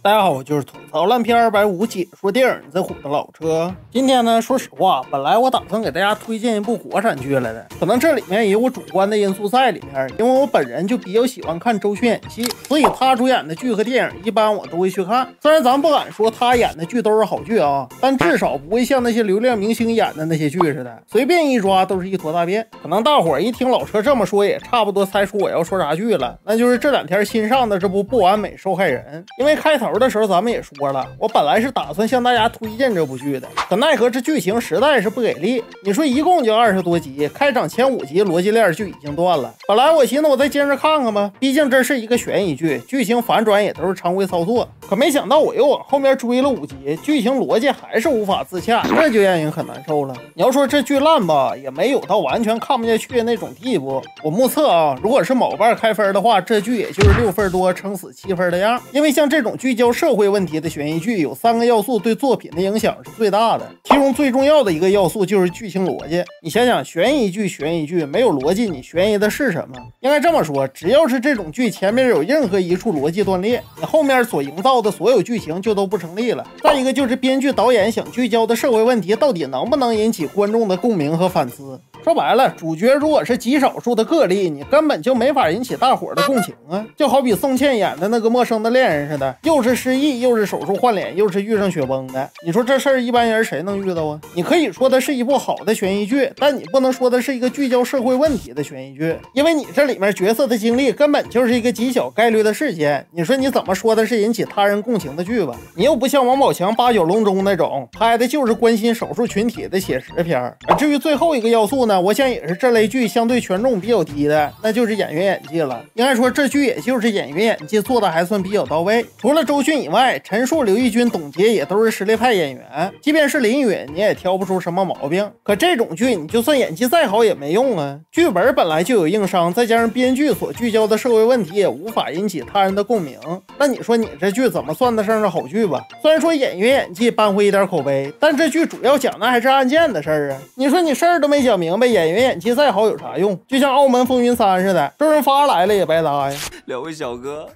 大家好，我就是吐槽烂片250解说电影这虎的老车。今天呢，说实话，本来我打算给大家推荐一部国产剧来的，可能这里面也有我主观的因素在里面，因为我本人就比较喜欢看周迅演戏，所以他主演的剧和电影一般我都会去看。虽然咱不敢说他演的剧都是好剧啊，但至少不会像那些流量明星演的那些剧似的，随便一抓都是一坨大便。可能大伙儿一听老车这么说，也差不多猜出我要说啥剧了，那就是这两天新上的这部《不完美受害人》。因为开头的时候咱们也说了，我本来是打算向大家推荐这部剧的，可奈何这剧情实在是不给力。你说一共就20多集，开场前5集逻辑链就已经断了。本来我寻思我再接着看看吧，毕竟这是一个悬疑剧，剧情反转也都是常规操作。可没想到我又往后面追了5集，剧情逻辑还是无法自洽，这就让人很难受了。你要说这剧烂吧，也没有到完全看不下去的那种地步。我目测啊，如果是某瓣开分的话，这剧也就是6分多撑死7分的样。因为像这种聚焦社会问题的悬疑剧，有3个要素对作品的影响是最大的，其中最重要的一个要素就是剧情逻辑。你想想，悬疑剧没有逻辑，你悬疑的是什么？应该这么说，只要是这种剧前面有任何一处逻辑断裂，你后面所营造的所有剧情就都不成立了。再一个就是编剧导演想聚焦的社会问题到底能不能引起观众的共鸣和反思。说白了，主角如果是极少数的个例，你根本就没法引起大伙的共情啊！就好比宋茜演的那个陌生的恋人似的，又是失忆，又是手术换脸，又是遇上雪崩的。你说这事儿一般人谁能遇到啊？你可以说的是一部好的悬疑剧，但你不能说的是一个聚焦社会问题的悬疑剧，因为你这里面角色的经历根本就是一个极小概率的事件。你说你怎么说的是引起他人共情的剧吧？你又不像王宝强8九龙中那种拍的就是关心少数群体的写实片。而至于最后一个要素呢，我想也是这类剧相对权重比较低的，那就是演员演技了。应该说这剧也就是演员演技做的还算比较到位，除了周迅以外，陈数、刘奕君、董洁也都是实力派演员，即便是林允你也挑不出什么毛病。可这种剧你就算演技再好也没用啊，剧本本来就有硬伤，再加上编剧所聚焦的社会问题也无法引起他人的共鸣，那你说你这剧怎么算得上是好剧吧？虽然说演员演技扳回一点口碑，但这剧主要讲的还是案件的事儿啊。你说你事儿都没讲明白，演员演技再好有啥用？就像澳门风云3似的，周润发来了也白搭呀。两位小哥，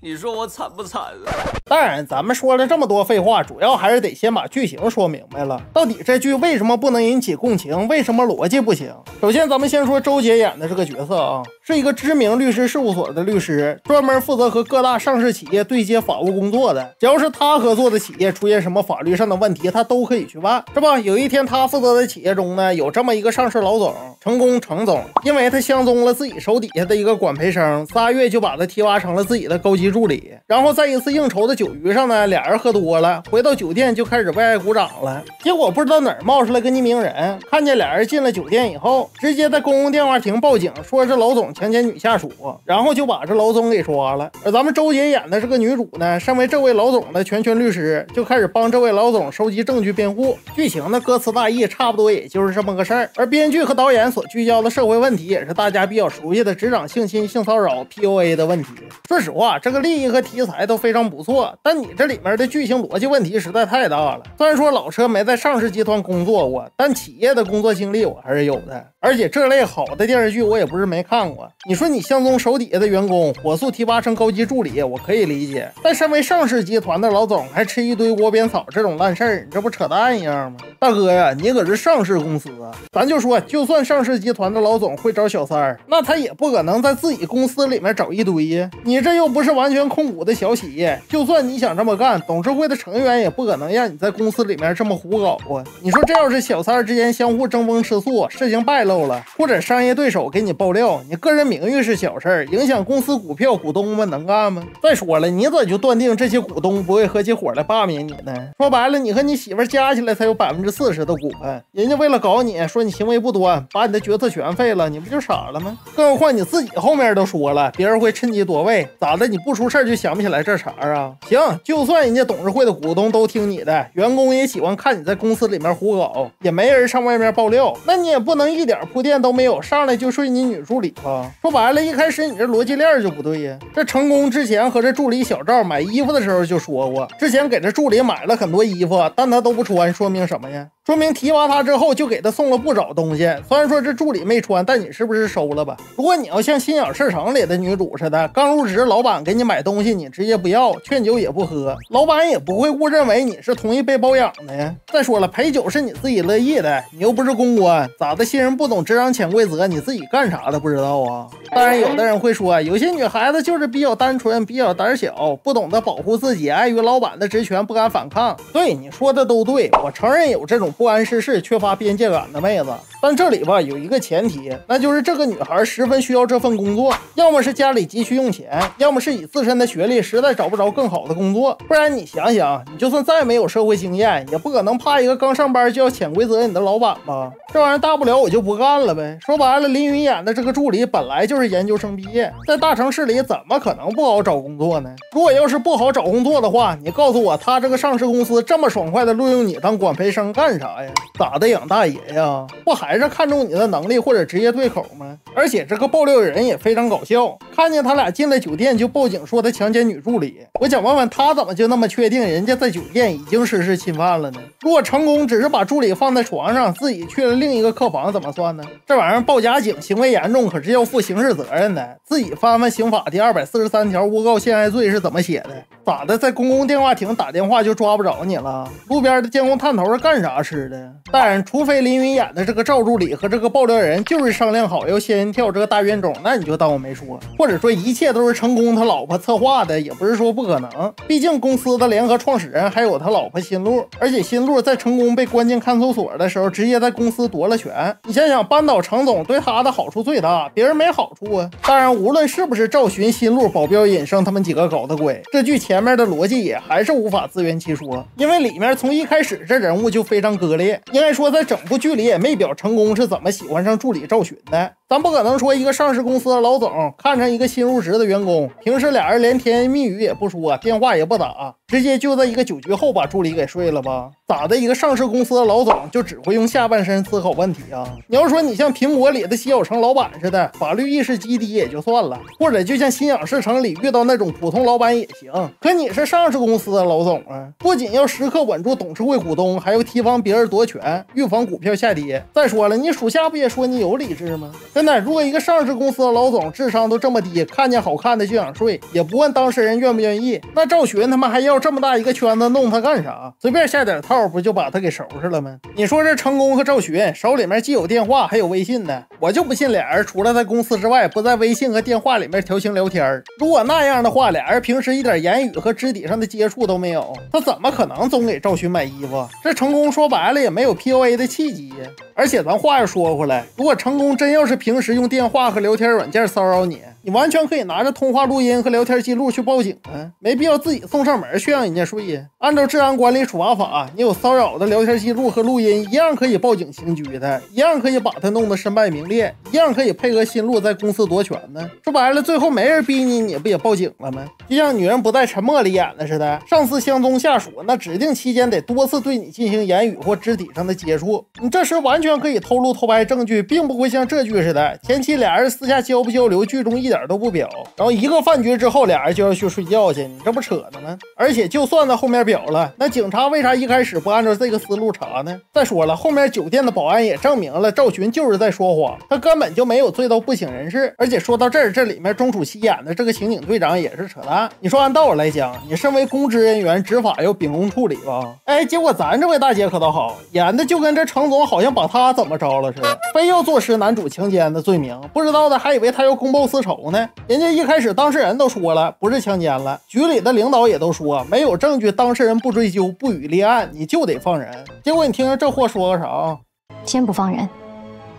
你说我惨不惨啊？当然咱们说了这么多废话，主要还是得先把剧情说明白了。到底这剧为什么不能引起共情？为什么逻辑不行？首先咱们先说周杰演的这个角色啊，是一个知名律师事务所的律师，专门负责和各大上市企业对接法务工作的。只要是他合作的企业出现什么法律上的问题，他都可以去办，是吧？有一天他负责的企业中呢，有这么一个上市老总，程总，因为他相中了自己手底下的一个管培生，3月就把他提拔成了自己的高级助理。然后在一次应酬的酒局上呢，俩人喝多了，回到酒店就开始为爱鼓掌了。结果不知道哪儿冒出来个匿名人，看见俩人进了酒店以后，直接在公共电话亭报警，说是老总强奸女下属，然后就把这老总给抓了。而咱们周杰演的这个女主呢，身为这位老总的全权律师，就开始帮这位老总收集证据辩护。剧情的歌词大意差不多也就是这么个事儿。而编剧和导演所聚焦的社会问题，也是大家比较熟悉的职场性侵、性骚扰、PUA 的问题。说实话，这个立意和题材都非常不错，但你这里面的剧情逻辑问题实在太大了。虽然说老车没在上市集团工作过，但企业的工作经历我还是有的。而且这类好的电视剧我也不是没看过。你说你相中手底下的员工，火速提拔成高级助理，我可以理解。但身为上市集团的老总，还吃一堆窝边草这种烂事儿，你这不扯淡一样吗？大哥呀，你可是上市公司啊！咱就说，就算上市集团的老总会找小三儿，那他也不可能在自己公司里面找一堆呀。你这又不是完全控股的小企业，就算你想这么干，董事会的成员也不可能让你在公司里面这么胡搞啊！你说这要是小三儿之间相互争风吃醋，事情败露了，或者商业对手给你爆料，你个人名誉是小事儿，影响公司股票，股东们能干吗？再说了，你咋就断定这些股东不会合起伙来罢免你呢？说白了，你和你媳妇加起来才有40%的股份，人家为了搞你，说你行为不端，把你的决策权废了，你不就傻了吗？更何况你自己后面都说了，别人会趁机夺位，咋的？你不出事就想不起来这茬啊？行，就算人家董事会的股东都听你的，员工也喜欢看你在公司里面胡搞，也没人上外面爆料，那你也不能一点铺垫都没有，上来就睡你女助理吧？说白了，一开始你这逻辑链就不对呀。这成功之前和这助理小赵买衣服的时候就说过，之前给这助理买了很多衣服，但他都不穿，说明什么呀？说明提拔他之后就给他送了不少东西。虽然说这助理没穿，但你是不是收了吧？如果你要像《心想事成》里的女主似的，刚入职，老板给你买东西，你直接不要，劝酒也不喝，老板也不会误认为你是同意被包养的呀。再说了，陪酒是你自己乐意的，你又不是公关，咋的？新人不懂职场潜规则，你自己干啥的不知道啊？当然，有的人会说，有些女孩子就是比较单纯，比较胆小，不懂得保护自己，碍于老板的职权不敢反抗。对，你说的都对，我承认有这种不谙世事、缺乏边界感的妹子，但这里吧有一个前提，那就是这个女孩十分需要这份工作，要么是家里急需用钱，要么是以自身的学历实在找不着更好的工作。不然你想想，你就算再没有社会经验，也不可能怕一个刚上班就要潜规则你的老板吧？这玩意儿大不了我就不干了呗。说白了，林云演的这个助理本来就是研究生毕业，在大城市里怎么可能不好找工作呢？如果要是不好找工作的话，你告诉我，他这个上市公司这么爽快的录用你当管培生干啥呀？咋的养大爷呀？不还是看中你的能力或者职业对口吗？而且这个爆料人也非常搞笑，看见他俩进了酒店就报警说他强奸女助理。我想问问他怎么就那么确定人家在酒店已经实施侵犯了呢？如果成功只是把助理放在床上，自己去了另一个客房怎么算呢？这玩意儿报假警行为严重，可是要负刑事责任的。自己翻翻刑法第243条诬告陷害罪是怎么写的？咋的，在公共电话亭打电话就抓不着你了？路边的监控探头是干啥吃的？当然，除非林云演的这个赵助理和这个爆料人就是商量好要先跳这个大冤种，那你就当我没说。或者说一切都是成功他老婆策划的，也不是说不可能。毕竟公司的联合创始人还有他老婆新路，而且新路在成功被关进看守所的时候，直接在公司夺了权。你想想，扳倒程总对他的好处最大，别人没好处啊。当然，无论是不是赵寻、新路、保镖、尹生他们几个搞的鬼，这剧前面的逻辑也还是无法自圆其说，因为里面从一开始这人物就非常割裂。应该说，在整部剧里也没表成功是怎么喜欢上助理赵寻的。咱不可能说一个上市公司的老总看上一个新入职的员工，平时俩人连甜言蜜语也不说，电话也不打，直接就在一个酒局后把助理给睡了吧？咋的，一个上市公司的老总就只会用下半身思考问题啊？你要说你像苹果里的西小城老板似的，法律意识极低也就算了，或者就像心想事成里遇到那种普通老板也行。可你是上市公司的老总啊，不仅要时刻稳住董事会股东，还要提防别人夺权，预防股票下跌。再说了，你属下不也说你有理智吗？真的，如果一个上市公司的老总智商都这么低，看见好看的就想睡，也不问当事人愿不愿意，那赵寻他妈还要这么大一个圈子弄他干啥？随便下点套不就把他给收拾了吗？你说这成功和赵寻手里面既有电话还有微信呢，我就不信俩人除了在公司之外不在微信和电话里面调情聊天。如果那样的话，俩人平时一点言语和肢体上的接触都没有，他怎么可能总给赵寻买衣服？这成功说白了也没有 PUA 的契机呀。而且咱话又说回来，如果成功真要是平时用电话和聊天软件骚扰你，你完全可以拿着通话录音和聊天记录去报警啊，没必要自己送上门去让人家睡呀。按照治安管理处罚法，你有骚扰的聊天记录和录音，一样可以报警刑拘的，一样可以把他弄得身败名裂，一样可以配合新路在公司夺权呢。说白了，最后没人逼你，你不也报警了吗？就像女人不在沉默里演的似的，上司相中下属，那指定期间得多次对你进行言语或肢体上的接触，你这时完全可以偷录偷拍证据，并不会像这剧似的，前期俩人私下交不交流，剧中一点都不表，然后一个饭局之后俩人就要去睡觉去，你这不扯呢吗？而且就算到后面表了，那警察为啥一开始不按照这个思路查呢？再说了，后面酒店的保安也证明了赵寻就是在说谎，他根本就没有醉到不省人事。而且说到这儿，这里面钟楚曦演的这个刑警队长也是扯淡。你说按道理来讲，你身为公职人员，执法要秉公处理吧？哎，结果咱这位大姐可倒好，演的就跟这程总好像把他怎么着了似的，非要坐实男主强奸的罪名，不知道的还以为他要公报私仇呢。人家一开始当事人都说了不是强奸了，局里的领导也都说没有证据，当事人不追究不予立案，你就得放人。结果你听听这货说个啥？先不放人，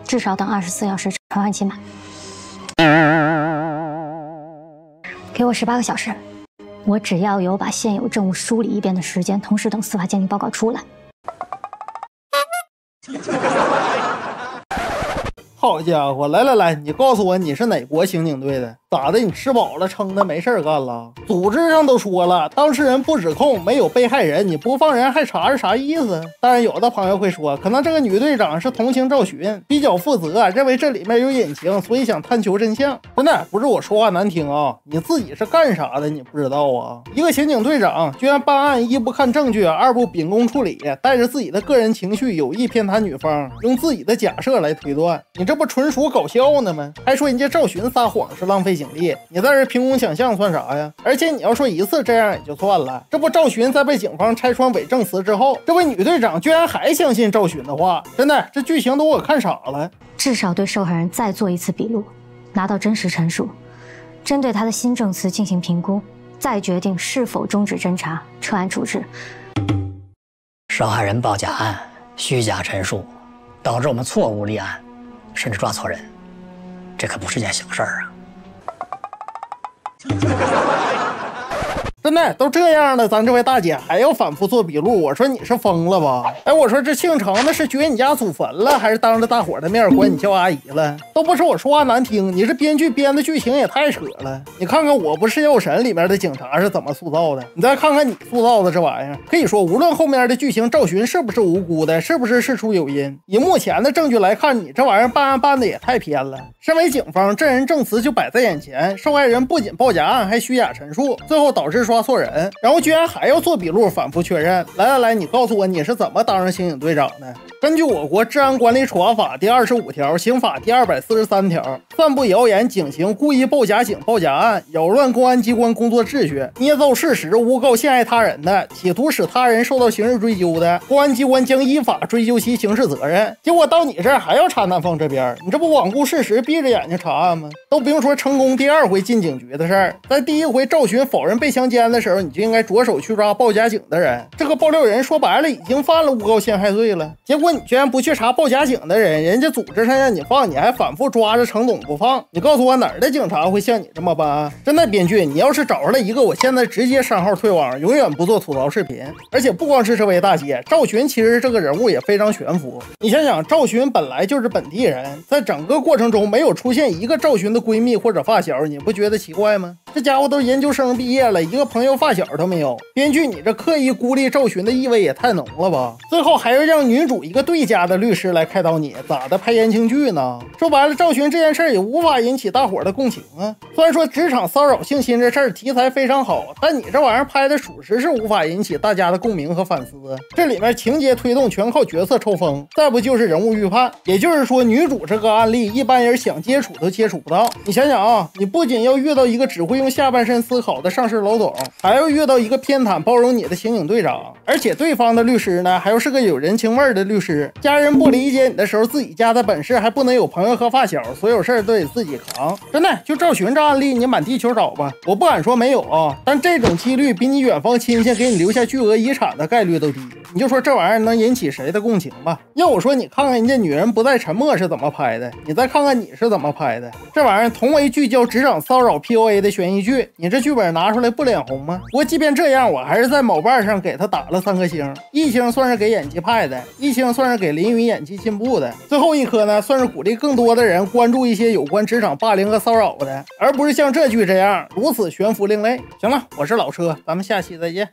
至少等24小时传唤期满，给我18个小时，我只要有把现有证物梳理一遍的时间，同时等司法鉴定报告出来。好好家伙，来，你告诉我你是哪国刑警队的？咋的？你吃饱了撑的没事干了？组织上都说了，当事人不指控，没有被害人，你不放人还查是啥意思？当然，有的朋友会说，可能这个女队长是同情赵寻，比较负责，认为这里面有隐情，所以想探求真相。真的不是我说话难听啊，你自己是干啥的？你不知道啊？一个刑警队长居然办案一不看证据，二不秉公处理，带着自己的个人情绪有意偏袒女方，用自己的假设来推断，你这不纯属搞笑呢吗？还说人家赵寻撒谎是浪费警力，你在这凭空想象算啥呀？而且你要说一次这样也就算了，这不赵寻在被警方拆穿伪证词之后，这位女队长居然还相信赵寻的话，真的这剧情都给我看傻了。至少对受害人再做一次笔录，拿到真实陈述，针对他的新证词进行评估，再决定是否终止侦查，撤案处置。受害人报假案，虚假陈述，导致我们错误立案，甚至抓错人，这可不是件小事儿啊！真的都这样了，咱这位大姐还要反复做笔录，我说你是疯了吧？哎，我说这姓程的是掘你家祖坟了，还是当着大伙的面管你叫阿姨了？都不是我说话难听，你这编剧编的剧情也太扯了。你看看《我不是药神》里面的警察是怎么塑造的，你再看看你塑造的这玩意儿，可以说无论后面的剧情赵寻是不是无辜的，是不是事出有因，以目前的证据来看，你这玩意儿办案办的也太偏了。身为警方，证人证词就摆在眼前，受害人不仅报假案，还虚假陈述，最后导致抓错人，然后居然还要做笔录反复确认。来，你告诉我你是怎么当上刑警队长的？根据我国治安管理处罚法第25条、刑法第243条，散布谣言、警情、故意报假警、报假案、扰乱公安机关工作秩序、捏造事实、诬告陷害他人的，企图使他人受到刑事追究的，公安机关将依法追究其刑事责任。结果到你这儿还要查南方这边，你这不罔顾事实，闭着眼睛查案吗？都不用说成功第2回进警局的事儿，在第1回赵寻否认被强奸的时候，你就应该着手去抓报假警的人。这个爆料人说白了已经犯了诬告陷害罪了，结果你居然不去查报假警的人，人家组织上让你放，你还反复抓着程董不放。你告诉我哪儿的警察会像你这么办啊？真的编剧，你要是找出来一个，我现在直接删号退网，永远不做吐槽视频。而且不光是这位大姐，赵寻其实这个人物也非常悬浮。你想想，赵寻本来就是本地人，在整个过程中没有出现一个赵寻的闺蜜或者发小，你不觉得奇怪吗？这家伙都研究生毕业了，一个朋友发小都没有。编剧，你这刻意孤立赵寻的意味也太浓了吧？最后还要让女主一个对家的律师来开导你，咋的拍言情剧呢？说白了，赵寻这件事也无法引起大伙的共情啊。虽然说职场骚扰性侵这事儿题材非常好，但你这玩意儿拍的属实是无法引起大家的共鸣和反思。这里面情节推动全靠角色抽风，再不就是人物预判。也就是说，女主这个案例一般人想接触都接触不到。你想想啊，你不仅要遇到一个只会用下半身思考的上市老总，还要遇到一个偏袒包容你的刑警队长，而且对方的律师呢，还要是个有人情味的律师。家人不理解你的时候，自己家的本事还不能有朋友和发小，所有事儿都得自己扛。真的，就赵寻这案例，你满地球找吧，我不敢说没有啊，但这种几率比你远方亲戚给你留下巨额遗产的概率都低。你就说这玩意儿能引起谁的共情吧？要我说，你看看人家女人不再沉默是怎么拍的，你再看看你是怎么拍的。这玩意儿同为聚焦职场骚扰 PUA 的悬疑剧，你这剧本拿出来不脸红吗？不过即便这样，我还是在某瓣上给他打了3颗星，1星算是给演技派的，1星算是给林允演技进步的，最后1颗呢，算是鼓励更多的人关注一些有关职场霸凌和骚扰的，而不是像这剧这样如此悬浮另类。行了，我是老车，咱们下期再见。